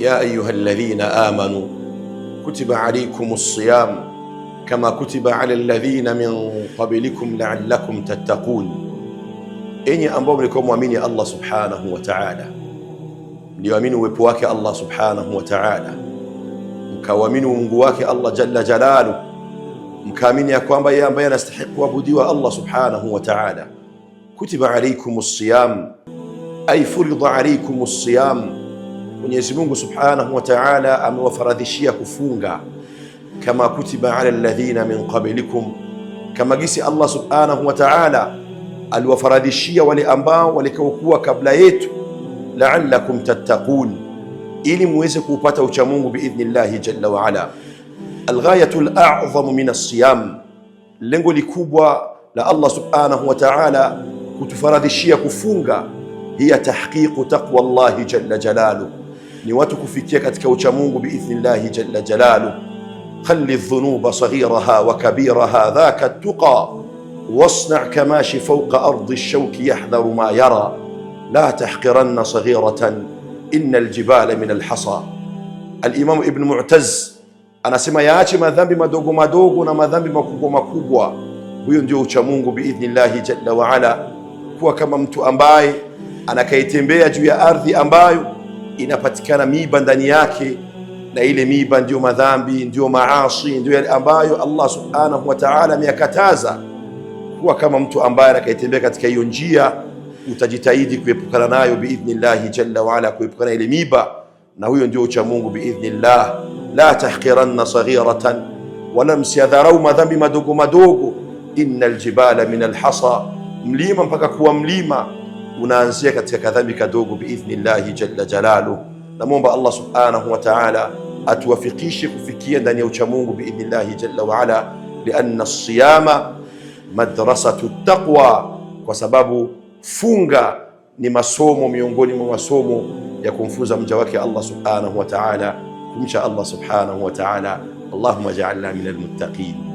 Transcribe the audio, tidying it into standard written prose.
يا أيها الذين آمنوا كتب عليكم الصيام كما كتب على الذين من قبلكم لعلكم تتقون. Enyi ambao mlikomwamini Allah subhanahu wa ta'ala, mliamini uwepo wake Allah subhanahu wa ta'ala, mkawamini Mungu wake Allah jalla jalalu, mkaamini ya kwamba yeye ambaye anastahili kuabudiwa Allah subhanahu wa ta'ala. Kutiba alaykumus siyam, ay furida alaykumus siyam, Mwenyezi Mungu subhanahu wa ta'ala amewafaradhishia kufunga. Kama kutiba ala alladhina min qablikum, kama gisi Allah subhanahu wa ta'ala aliwafaradhishia wale ambao walikuwa kabla yetu, la'allakum tattaqun, ili muweze kupata ucha Mungu biidhnillahi jalla wa ala. Alghayatul a'zamu min as-siyam, lengo likubwa la Allah subhanahu wa ta'ala kutufaradhishia kufunga, hiya tahqiqu taqwa Allah jalla jalalu, ni watu kufikia katika ucha Mungu biidhnillahi jalla jalalu. Khalli dhunuba saghiraha wa kabiraha dhaka tuqa wasna' kamashi fawqa ardi ash-shawki yahdharu ma yara la tahqiranna saghiratan inna al-jibala min al-hasa. Al-Imam Ibn Mu'taz anasema yaache madhambi madogo madogo na madhambi makubwa makubwa, huyo ndio ucha Mungu biidhnillahi jalla wa ala. Kuwa kama mtu ambaye anakaitembea juu ya ardhi ambayo inapatikana miba ndani yake, na ile miba ndio madhambi, ndio maasi, ndio yale ambayo Allah subhanahu wa ta'ala ameyakataza. Kuwa kama mtu ambaye anakaitembea katika hiyo njia, utajitahidi kuepukana nayo biidhnillahi jalla wa ala, kuepukana ile miba, na huyo ndio ucha Mungu biidhnillah. La tahqiranna saghiratan, wala msiadharau madhambi madogo madogo. Innal jibala min alhasa, mlima mpaka kuwa mlima unaanzia katika kadhambi kadogo biidhnillahi jalla jalalu. Namwomba Allah subhanahu wa ta'ala atuwafikishe kufikia ndani ya ucha Mungu biidhnillahi jalla wa ala, lianna as-siyama madrasatu taqwa, kwa sababu funga ni masomo miongoni mwa masomo ya kumfunza mja wake Allah subhanahu wa ta'ala kumcha Allah subhanahu wa ta'ala. Allahumma ja'alna minal muttaqin.